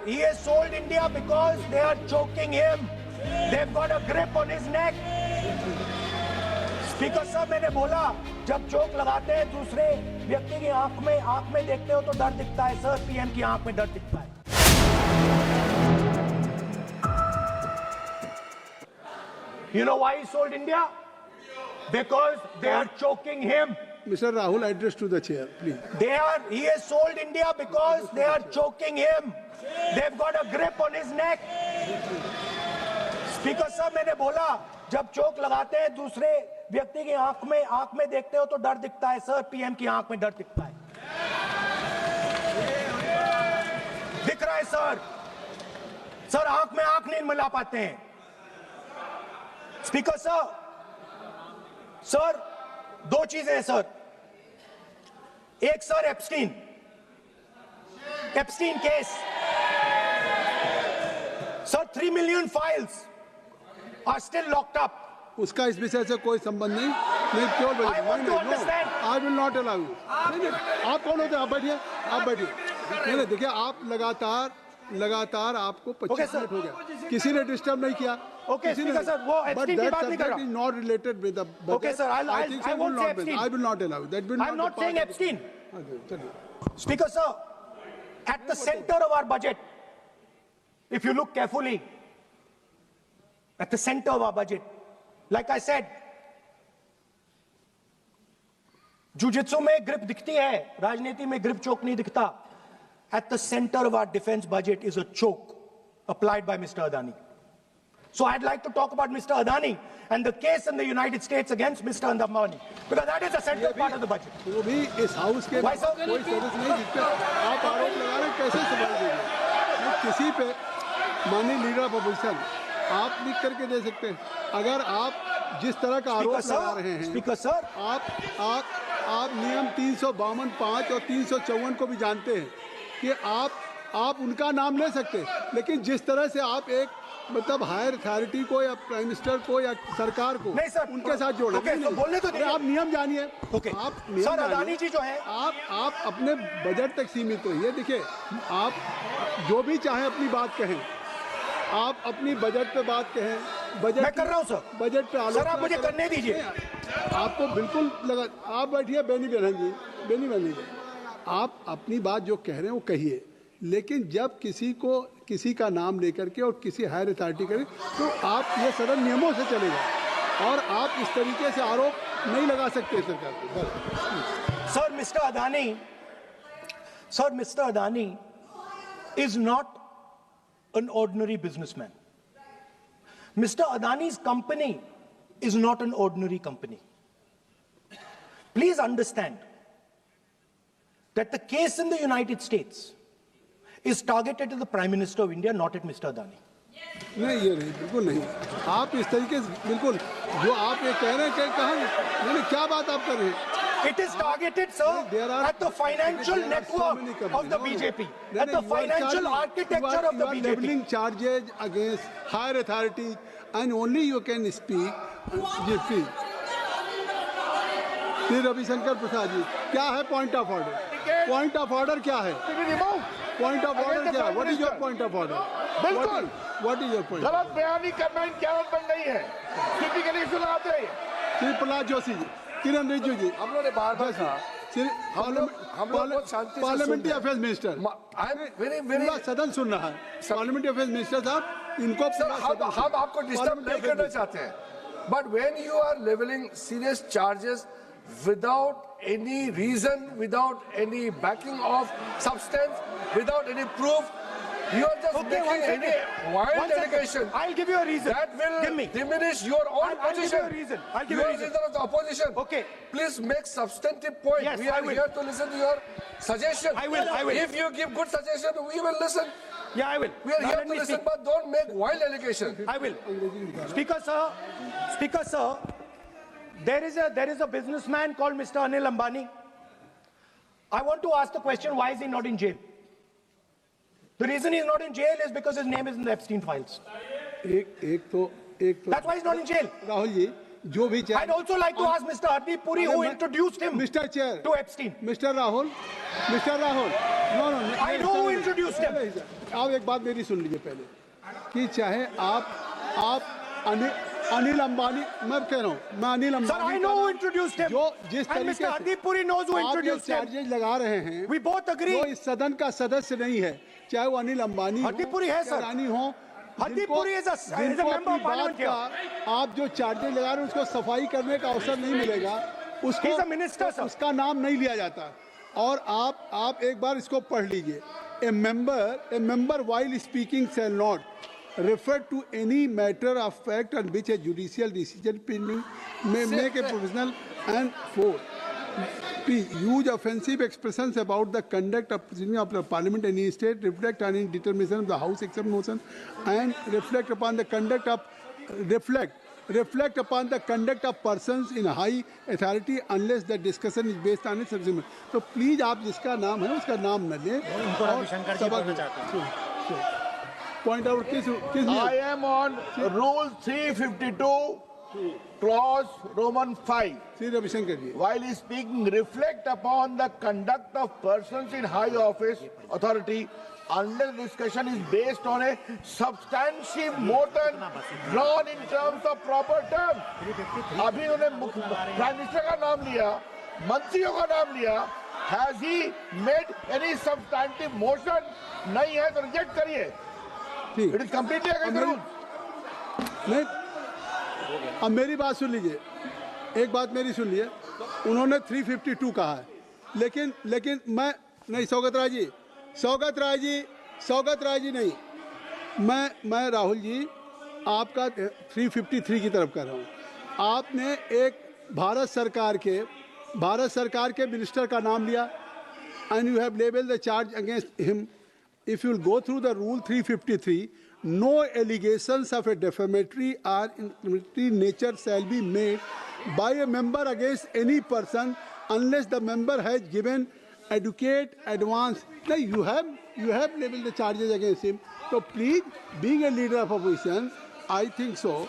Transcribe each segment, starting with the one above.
he has sold India because they are choking him. They've got a grip on his neck. Speaker साहब, मैंने बोला जब चोक लगाते हैं दूसरे व्यक्ति की आंख में देखते हो तो डर दिखता है सर, पीएम की आंख में डर दिखता है. You know why he sold India? Because they are choking him. Mr. Rahul, address to the chair, please. He has sold India because they are choking him. They've got a grip on his neck. Speaker साहब, मैंने बोला जब चोक लगाते हैं दूसरे व्यक्ति की आंख में देखते हो तो डर दिखता है सर, पीएम की आंख में डर दिखता है. दिख रहा है सर. सर आंख में आंख नहीं मिला पाते हैं. स्पीकर साहब, सर दो चीजें हैं सर. एक sir Epstein case. Sir 3 million files are still locked up. उसका इस विषय से कोई संबंध नहीं. नहीं क्यों बोल? I will not allow you. आप कौन होते हैं? आप बैठिए, आप बैठिए. नहीं देखिए, आप लगातार आपको 25 मिनट हो गया, किसी ने डिस्टर्ब नहीं किया. ओके स्पीकर सर, वो एप्स्टीन की बात नहीं कर रहा. Is not related with the budget. Okay sir, I won't say Epstein. I will not allow that. Will I'm not saying Epstein. चलिए. Speaker sir, at the center of our budget, if you look carefully, at the center of our budget, like I said, jujitsu में grip दिखती है, राजनीति में grip choke नहीं दिखता. At the center of our defense budget is a choke applied by Mr. Adani. So I'd like to talk about Mr. Adani and the case in the United States against Mr. Ambani, because that is the central part of the budget. वो भी इस house के कोई सदस्य नहीं, जिस पे आप आरोप लगा रहे हैं, कैसे सवाल देंगे? किसी पे माननीय लीडर ऑफ अपोजिशन आप लिख करके दे सकते हैं. अगर आप जिस तरह का आरोप लगा रहे हैं, स्पीकर सर, आप नियम 352(5) और 354 को भी जानते हैं कि आप उनका नाम ले सकते, लेकिन जिस तरह से आप एक मतलब हायर अथॉरिटी को या प्राइम मिनिस्टर को या सरकार को नहीं सर, उनके साथ जोड़ना. तो बोलने तो आप नियम जानिए. आप सर, अदानी जी जो है, आप अपने बजट तक सीमित रहिए. देखिए, आप जो भी चाहे अपनी बात कहें, आप अपनी बजट पे बात कहें. बजट मैं कर रहा हूं सर. बजट पे आलोचना सर आप मुझे करने दीजिए. आपको बिल्कुल लगा. आप बैठिए बेनी बहन जी, आप अपनी बात जो कह रहे हैं वो कहिए, लेकिन जब किसी का नाम लेकर के और किसी हायर अथॉरिटी करें तो आप ये सदन नियमों से चलेगा और आप इस तरीके से आरोप नहीं लगा सकते सरकार को. Sir mister Adani is not an ordinary businessman. Mr. Adani's company is not an ordinary company. Please understand that the case in the United States is targeted at the Prime Minister of India, not at Mr. Adani. नहीं, ये नहीं, बिल्कुल नहीं. आप इस तरीके से बिल्कुल जो आप ये कह रहे हैं, कहाँ क्या बात आप कर रहे हैं? It is targeted, sir, at the financial network of the BJP, at the financial architecture of the BJP. You are leveling charges against higher authorities, and only you can speak. Shri Ravishankar Prasad ji, क्या है point of order? Point of order क्या है? Point of order क्या है? What is your point of order? बिल्कुल, what is your point? गलत बयानी करना इनकी आदत बन गई है. टिपिकली सुनाते हैं. श्री प्रहलाद जोशी जी, किरण रिजिजू जी, हम लोगों ने बार-बार कहा, हम लोग बहुत शांति से पार्लियामेंट्री अफेयर्स मिनिस्टर, पूरा सदन सुन रहा है. पार्लियामेंट्री अफेयर्स मिनिस्टर साहब, इनको हम आपको डिस्टर्ब नहीं करना चाहते हैं, but when you are levelling serious charges without any reason, without any backing of substance, without any proof, you are just making any wild allegation. I'll give you a reason. That will diminish your own position. I'll give you a reason. You are leader of the opposition. Okay. Please make substantive point. Yes, we are here to listen to your suggestion. I will. If you give good suggestion, we will listen. Yeah, I will. We are here to listen, but don't make wild allegation. I will. Speaker sir, there is a businessman called Mr. Anil Ambani. I want to ask the question, why is he not in jail? The reason he's not in jail is because his name is in the Epstein files. एक तो That's why he's not in jail. Rahul ji, जो भी I'd also like to ask Mr. Hardeep Puri who introduced him mister chair to Epstein. Mister Rahul no no I know who introduced him. आप एक बात मेरी सुन लीजिए पहले कि चाहे आप अनिल अंबानी, मैं कह रहा हूँ, मैं Anil Ambani, Sir, I know who introduced him. जो जिस And तरीके Mr. Hardeep Puri knows who आप ये introduced him. चार्जेज लगा रहे हैं, We both agree. वो इस सदन का सदस्य नहीं है, चाहे वो अनिल अंबानी हो, Hardeep Puri है, या sir. रानी हो, Hardeep जिनको- Puri is a जिनको member of अपनी parliament बात का आप जो चार्जेज लगा रहे हैं उसको सफाई करने का अवसर नहीं मिलेगा, उसको He's a minister, sir. उसका नाम नहीं लिया जाता। और आप एक बार इसको पढ़ लीजिए। A member while speaking shall not refer to any matter of fact on which a judicial decision pending may make a provisional and four. Use offensive expressions about the conduct of proceeding of the parliament in any state, reflect on any determination of the house except motion, and reflect upon the conduct of persons in high authority unless the discussion is based on its subject. तो please आप जिसका नाम है उसका नाम न लें और सबक पॉइंट आउट किस I am on Rule 352, Clause Roman 5. Shri Ravishankar ji While speaking, reflect upon the conduct of persons in high office, authority, unless discussion is based on a substantive motion drawn in terms of proper terms. अभी उन्होंने prime minister का नाम लिया, मंत्रियों का नाम लिया. Has he made any substantive motion? नहीं है तो रिजेक्ट करिए. ठीक It is completely against the rules. नहीं, अब मेरी बात सुन लीजिए, एक बात मेरी सुन लीजिए, उन्होंने 352 कहा है, लेकिन मैं नहीं, सौगत राय जी नहीं, मैं राहुल जी आपका 353 की तरफ कर रहा हूँ। आपने एक भारत सरकार के मिनिस्टर का नाम लिया and you have labeled the charge against him. If you will go through the rule 353, no allegations of a defamatory or incriminatory nature shall be made by a member against any person unless the member has given adequate advance. Now you have labeled the charges against him. So please, being a leader of opposition, I think so.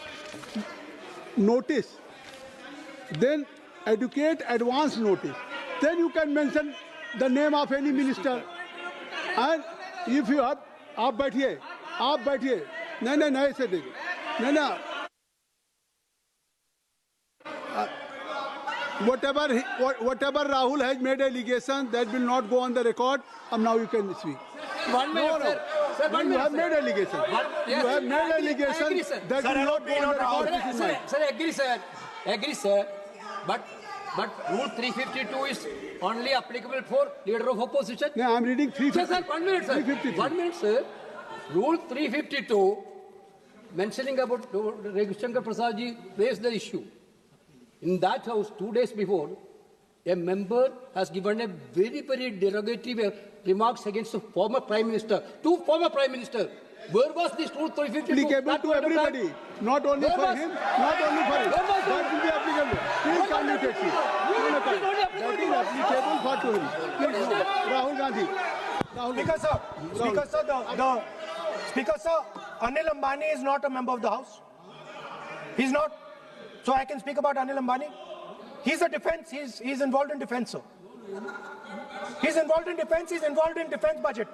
Notice, then adequate advance notice. Then you can mention the name of any minister. And if you have, आप बैठिए, नहीं ऐसे देखिए, नहीं whatever Rahul has made allegation that will not go on the record. Now you can speak. 1 minute, sir. Sir, 1 You minute, have sir. made allegation. Yes, You have made I allegation agree, sir. that will not go on the record. This is mine. Sir, agree, sir. But Rule 352 is only applicable for leader of opposition. No, I am reading 350. Sir, 1 minute, sir. 353. 1 minute, sir. Rule 352, mentioning about Ravi Shankar Prasad ji raised the issue. In that house, 2 days before, a member has given a very, very derogatory remarks against the former Prime Minister, two former Prime Ministers. Where was this Rule 352? Applicable to everybody, not only Where for was- him, not only for him. Where was That will be applicable. Please come to taxi. That is applicable for to him. Please, Rahul Gandhi. Speaker sir, Anil Ambani is not a member of the House. He's not. So I can speak about Anil Ambani. He's a defense. He's involved in defense, sir. He's involved in defense. He's involved in defense budget.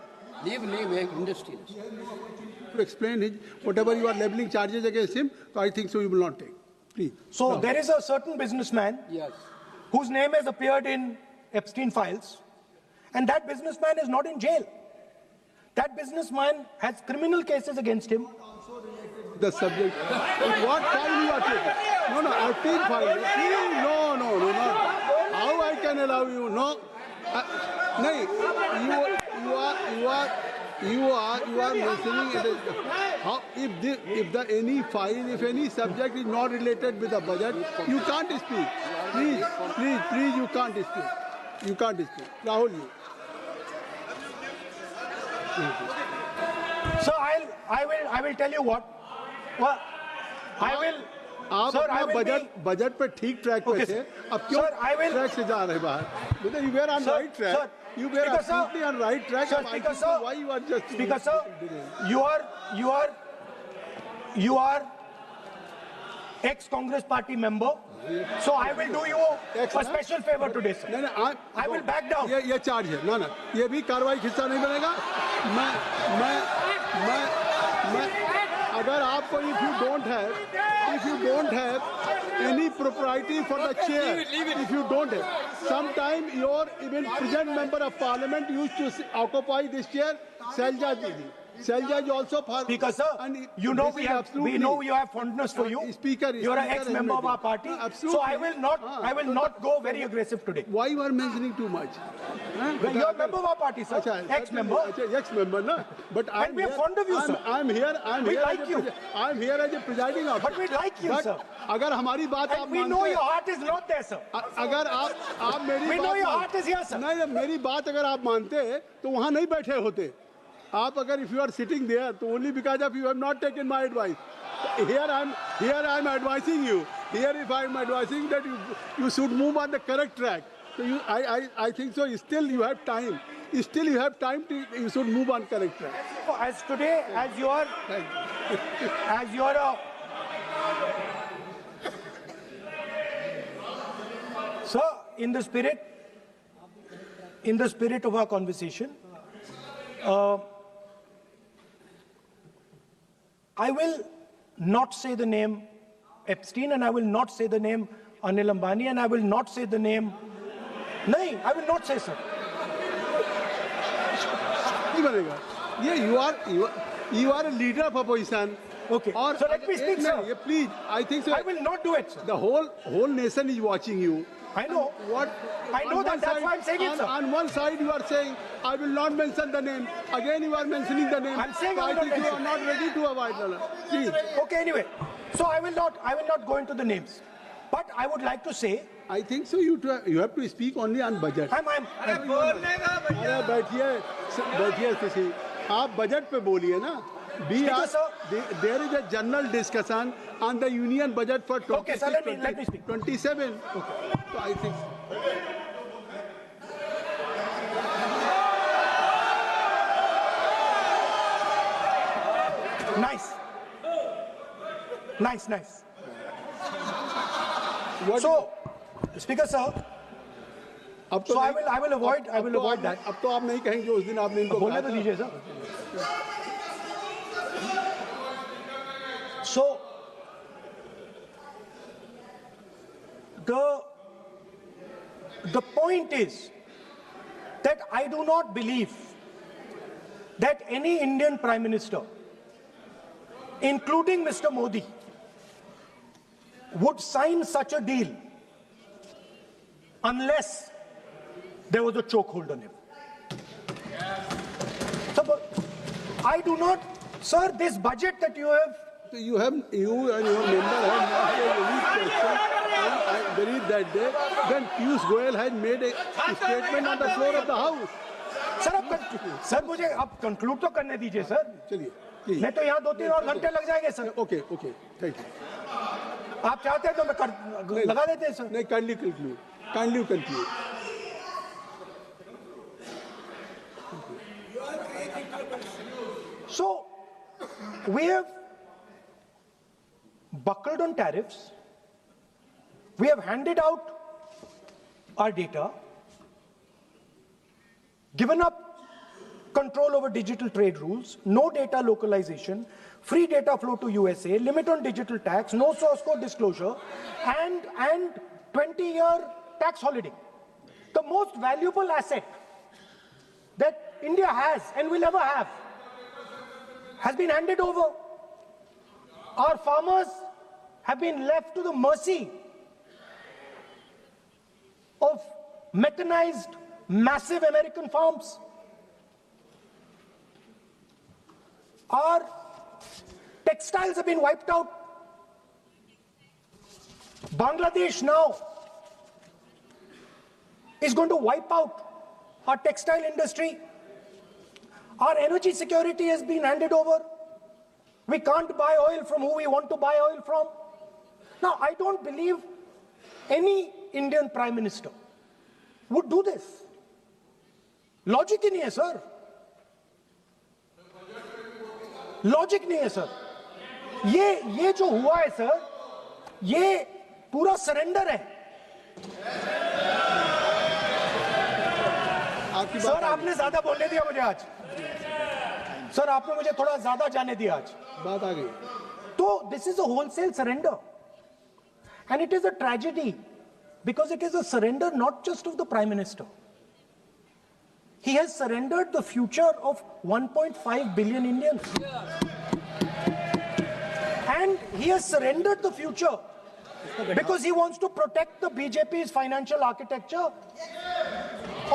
Leave industry. To explain his whatever you are labeling charges against him, so I think so you will not take. Please. So there is a certain businessman Yes. whose name has appeared in Epstein files, and that businessman is not in jail. That businessman has criminal cases against him. The subject. What file you are taking? No, Epstein file. No. How I can allow you? No. No. You are mentioning it. How if any subject is not related with the budget, you can't speak. Please, you can't speak. You can't speak. Rahul, you. So I will tell you what. Well, I will. आप Sir, I अपना will budget पर ठीक track पे Okay, थे, sir. अब क्यों Sir, I will- track से जा रहे बाहर? Because you were on Sir, right track. sir, You were Speaker, sir. absolutely on right track. Sir, and I Speaker, think so sir. why you are just Speaker sir, you are ex-Congress party member. So I will do you a special favor today, sir. नहीं, I will back down. ये charge है ना, ये भी कार्रवाई का हिस्सा नहीं बनेगा। मैं अगर आपको if you don't have any propriety for the chair, if you don't have, sometime your even present member of parliament used to occupy this chair, Selja Didi. Selja is also for Speaker, sir, you know we know you have fondness for you. Speaker, you are an ex-member of our party. Absolutely. So I will not go very aggressive today. Why you are mentioning too much? Well, you are a member of our party, sir. Ex-member. Ex-member, no. But and we are fond of you, sir. I'm here. We like you. I'm here as a presiding officer. But we like you, sir. अगर हमारी बात आप we know your heart is not there, sir. अगर आप मेरी we know your heart is here, sir. नहीं, मेरी बात अगर आप मानते तो वहाँ नहीं बैठे होते आप अगर if you are sitting there तो only because of you have not taken my advice. Here I'm advising you. Here if I'm advising that you should move on the correct track. So I think so. Still you have time. Still you have time to you should move on correct track. As today, as you are sir, in the spirit of our conversation, I will not say the name Epstein, and I will not say the name Anil Ambani, and I will not say the name. No, I will not say, sir. You are a leader of opposition. Okay. So let me speak, sir. Please, I think so. I will not do it, sir. The whole nation is watching you. I know. I know that. That's why I'm saying it, sir. On one side, you are saying, I will not mention the name. Again, you are mentioning the name. I'm saying I think you are not ready to avoid the name. Please. Okay, anyway. So I will not go into the names. But I would like to say. I think so. You have to speak only on budget. बैठिए किसी आप budget पे बोलिए ना. There is a general discussion on the union budget for 26, okay, sir, let me speak. 27. Okay. So I think. Nice. So, Speaker, sir. So I will avoid that. अब तो आप नहीं कहेंगे उस दिन आपने इनको बोलने तो दीजिए sir. So the point is that I do not believe that any Indian Prime Minister, including Mr. Modi, would sign such a deal unless there was a chokehold on him. So, I do not, sir, this budget that you have. You and your member have not made any question. I believe that day when Piyush Goyal had made a statement on the floor of the House. Sir मुझे अब conclude तो करने दीजिए sir. चलिए. मैं तो यहाँ 2-3 और घंटे लग जाएंगे सर. Okay, thank you. आप चाहते हैं तो मैं लगा देते हैं सर. नहीं, kindly conclude. So, we have buckled on tariffs. We have handed out our data, given up control over digital trade rules, no data localization, free data flow to USA, limit on digital tax, no source code disclosure, and 20-year tax holiday. The most valuable asset that India has and will ever have has been handed over. Our farmers have been left to the mercy of mechanized, massive American farms. Our textiles have been wiped out. Bangladesh now is going to wipe out our textile industry. Our energy security has been handed over. We can't buy oil from who we want to buy oil from. Now, I don't believe any Indian Prime Minister would do this. Logic ही नहीं है sir. Logic नहीं है sir. ये जो हुआ है sir, ये पूरा सरेंडर है। आपकी सर बात आपने ज्यादा बोलने दिया मुझे आज, सर आपने मुझे थोड़ा ज्यादा जाने दिया आज। बात आ गई। तो this is a wholesale surrender and it is a tragedy because it is a surrender not just of the Prime Minister. He has surrendered the future of 1.5 billion Indians. And he has surrendered the future because he wants to protect the BJP's financial architecture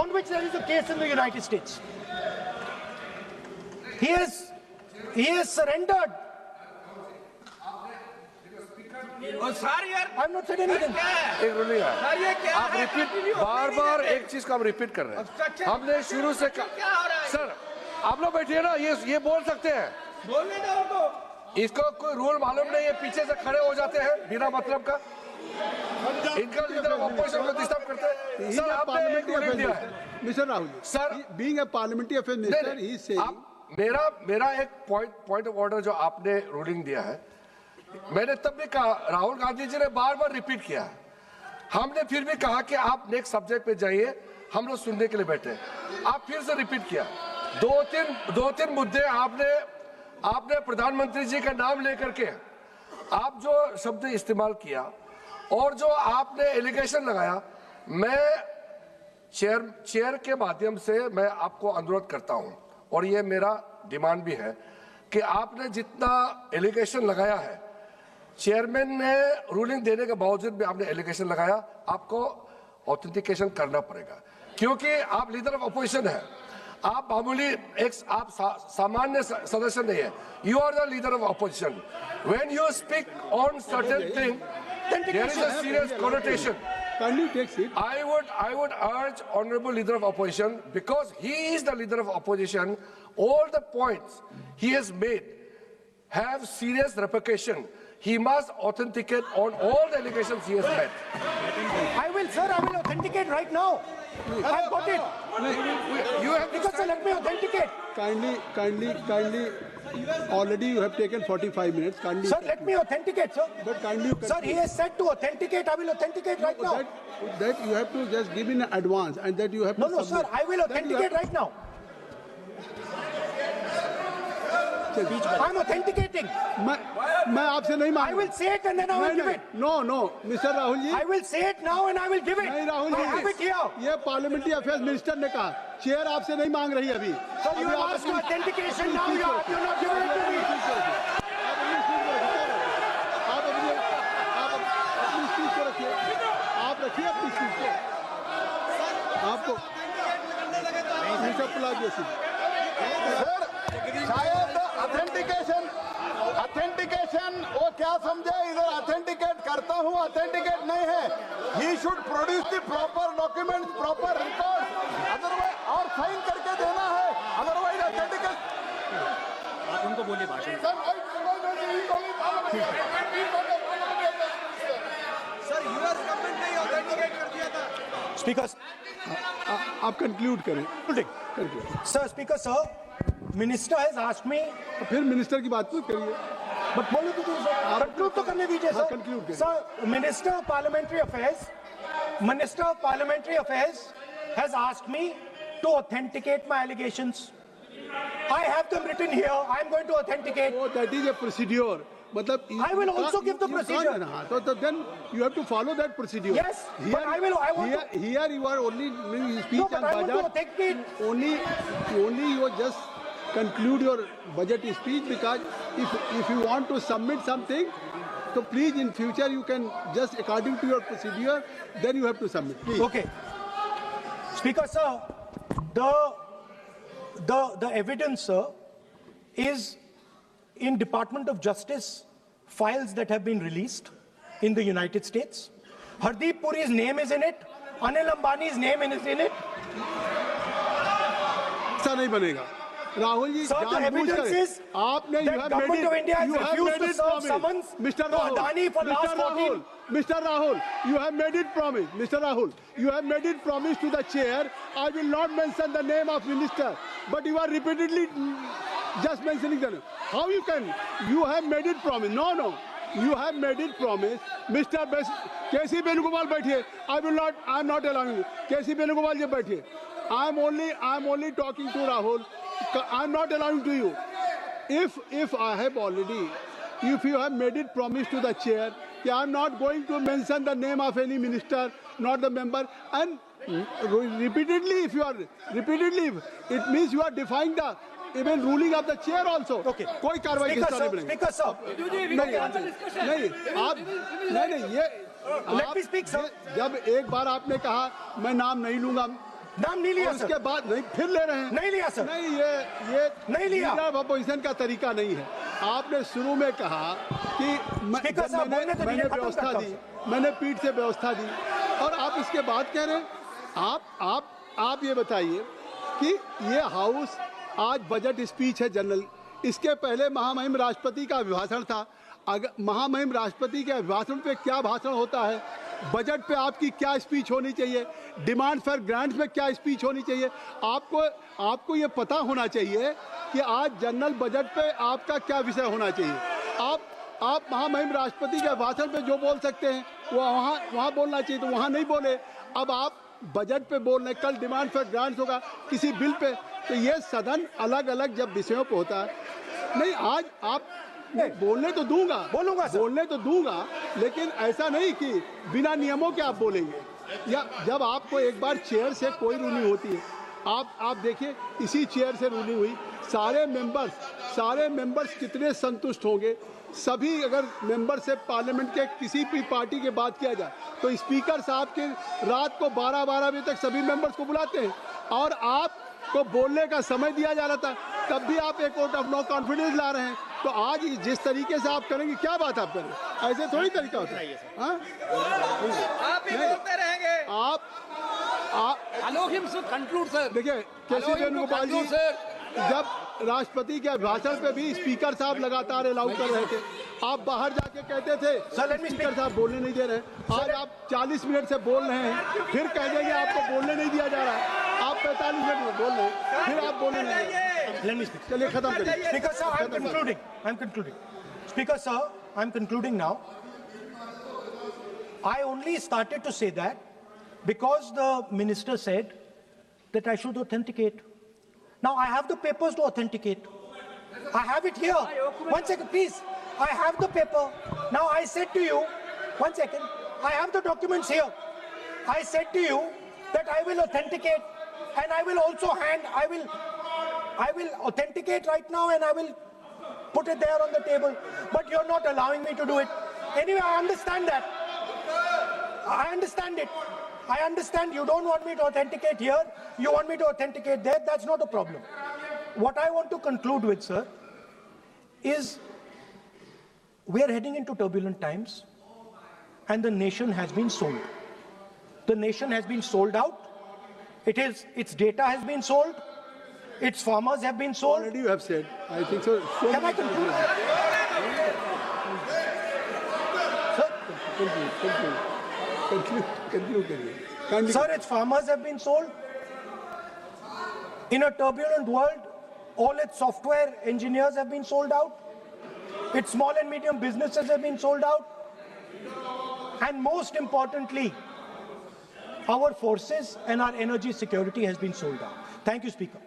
on which there is a case in the United States. He has surrendered. I'm not saying anything. एक रुलिए आप repeat बार एक चीज को हम repeat कर रहे हैं। हमने शुरू से सर आप लोग बैठिए ना, ये बोल सकते हैं, बोलने दो उनको। इसको कोई रूल मालूम नहीं है, पीछे से खड़े हो जाते हैं बिना मतलब का, इनका लीडर ऑफ अपोजिशन को डिस्टर्ब करते हैं। सर आपने एक रूलिंग दिया है mister Rahul sir, being a parliamentary affair minister ही से मेरा एक पॉइंट ऑफ ऑर्डर जो आपने रूलिंग दिया है, मैंने तब भी कहा, राहुल गांधी जी ने बार रिपीट किया, हमने फिर भी कहा कि आप नेक्स्ट सब्जेक्ट पे जाइए, हम लोग सुनने के लिए बैठे। आप फिर से रिपीट किया, दो तीन मुद्दे आपने प्रधानमंत्री जी का नाम लेकर के आप जो शब्द इस्तेमाल किया और जो आपने एलिगेशन लगाया, मैं चेयर के माध्यम से मैं आपको अनुरोध करता हूं और ये मेरा डिमांड भी है कि आपने जितना एलिगेशन लगाया है, चेयरमैन ने रूलिंग देने के बावजूद भी आपने एलिगेशन लगाया, आपको ऑथेंटिकेशन करना पड़ेगा, क्योंकि आप लीडर ऑफ अपोजिशन है, आप मामूली आप सामान्य सदस्य नहीं है, you are the leader of opposition. When you speak on certain thing there is a serious connotation. Can you take it? I would urge honorable leader of opposition, because he is the leader of opposition, all the points he has made have serious repercussion. He must authenticate on all the allegations he has made. I will, sir, I will authenticate right now. I've got it. You have to Because let me authenticate. Kindly. Already you have taken 45 minutes. Kindly. Sir, let me authenticate, sir. But kindly you Sir, he has said to authenticate. I will authenticate right now. that you have to just give in advance and that you have to No, sir, submit. I will authenticate right now. I'm authenticating. मैं आपसे नहीं I मांग will say it and then I will give it. No, Mr. Rahul ji. I will say it now and I will give it. नहीं Rahul I have it ji, here. ये parliamentary affairs minister ने कहा, chair आपसे नहीं मांग रही अभी। Sir, you have asked for authentication now. You're not giving it to me. अपनी स्पीच को रखिए, आप रखिए अपनी स्पीच को। आपको शायद ऑथेंटिकेशन वो क्या समझे, इधर ऑथेंटिकेट करता हूँ, ऑथेंटिकेट नहीं है। He should produce the proper documents, proper record, otherwise और साइन करके देना है, अदरवाइज ऑथेंटिकेट। आप उनको बोलिए भाषण। सर यूएस गवर्नमेंट ने ऑथेंटिकेट कर दिया था। Speaker, आप कंक्लूड करें। sir, Speaker, sir, Minister has asked me. फिर मिनिस्टर की बात करिए। But बोलो तो सर, conclude तो करने दीजिए हाँ, सर। conclude करिए। Sir, Minister of Parliamentary Affairs has asked me to authenticate my allegations. I have them written here. I am going to authenticate. Oh, that is a procedure. मतलब I will also give the procedure. हाँ, तो then you have to follow that procedure. Yes, but I want to. Here you are only doing speech No, on but I want to budget. authenticate. Only you just conclude your budget speech, because if you want to submit something, so please in future you can just according to your procedure, then you have to submit. Please. Okay. Speaker, sir, the evidence, sir, is in Department of Justice files that have been released in the United States. Hardeep Puri's name is in it. Anil Ambani's name is in it. ऐसा नहीं बनेगा Rahul ji. Sir, the evidence is आपने that government of India has refused to serve summons Mr. to Adani for last 14. Mr. Rahul, you have made it promise. Mr. Rahul, you have made it promise to the chair. I will not mention the name of minister, but you are repeatedly just mentioning the name. How you can? You have made it promise. No. you have made it promise, Mr. K.C. Venugopal बैठिए. I am not allowing you. K.C. Venugopal जी बैठिए. I am only talking to Rahul. I am not allowing to you. If you have made it promise to the chair, I am not going to mention the name of any minister, not the member, and repeatedly, it means you are defying the even ruling of the chair also. Okay. कोई कार्रवाई किस तरह नहीं. Speaker, sir. नहीं ये Let me speak, sir. जब एक बार आपने कहा मैं नाम नहीं लूंगा, नाम नहीं लिया, उसके सर. बाद नहीं फिर ले रहे हैं. नहीं लिया, सर. नहीं ये नहीं लिया. अपोजिशन का तरीका नहीं है. आपने शुरू में कहा कि Speaker, sir, बोलने तो मैंने दीजिए, खत्म व्यवस्था करता दी, हूं, मैंने पीठ से व्यवस्था दी, और आप इसके बाद कह रहे हैं. आप ये बताइए कि ये हाउस आज बजट स्पीच है जनरल. इसके पहले महामहिम राष्ट्रपति का अभिभाषण था. अगर महामहिम राष्ट्रपति के अभिभाषण पे क्या भाषण होता है, बजट पे आपकी क्या स्पीच होनी चाहिए, डिमांड फॉर ग्रांट्स में क्या स्पीच होनी चाहिए, आपको ये पता होना चाहिए कि आज जनरल बजट पे आपका क्या विषय होना चाहिए. आप महामहिम राष्ट्रपति के भाषण पे जो बोल सकते हैं वो वहाँ बोलना चाहिए, तो वहाँ नहीं बोले. अब आप बजट पे बोल रहे, कल डिमांड फॉर ग्रांट्स होगा किसी बिल पे, तो ये सदन अलग अलग जब विषयों पे होता है. नहीं आज आप बोलने तो दूंगा, बोलने तो दूंगा, लेकिन ऐसा नहीं कि बिना नियमों के आप बोलेंगे. या जब आपको एक बार चेयर से कोई रूलिंग होती है, आप देखिए इसी चेयर से रूलिंग हुई, सारे मेंबर्स कितने संतुष्ट होंगे. सभी अगर मेंबर से पार्लियामेंट के किसी भी पार्टी की बात किया जाए तो स्पीकर साहब के रात को 12 बजे तक सभी मेंबर्स को बुलाते हैं, और आपको बोलने का समय दिया जा रहा था, तब भी आप एक वोट ऑफ नो कॉन्फिडेंस ला रहे हैं. तो आज जिस तरीके से आप करेंगे, क्या बात आप करें, ऐसे थोड़ी तरीका होता है. आप ही बोलते रहेंगे. Allow him to conclude, sir. देखिए केसी वेणुगोपाल जी, जब राष्ट्रपति के भाषण पे भी स्पीकर साहब लगातार अलाउ कर रहे थे, आप बाहर जाके कहते थे स्पीकर साहब बोलने नहीं दे रहे. आज आप 40 मिनट से बोल रहे हैं, फिर कह देंगे आपको बोलने नहीं दिया जा रहा है. आप 45 मिनट में बोल रहे हैं, फिर आप बोलने नहीं दे रहे. Let me speak. चलिए खत्म करिए. Speaker, sir, I'm concluding. Speaker, sir, I'm concluding now. I only started to say that because the minister said that I should authenticate. Now I have the papers to authenticate. I have it here. 1 second, please. I have the paper. Now I said to you, 1 second, I have the documents here. I said to you that I will authenticate, and I will also I will authenticate right now, and I will put it there on the table. But you're not allowing me to do it. Anyway, I understand that. I understand it. I understand you don't want me to authenticate here. You want me to authenticate there. That's not a problem. What I want to conclude with, sir, is we are heading into turbulent times, and the nation has been sold. The nation has been sold out. Its data has been sold. Its farmers have been sold. Already you have said. I think so. Can I conclude? Sir? Conclude करिए. Kindly. Sir, its farmers have been sold. In a turbulent world, all its software engineers have been sold out. Its small and medium businesses have been sold out. And most importantly, our forces and our energy security has been sold out. Thank you, Speaker.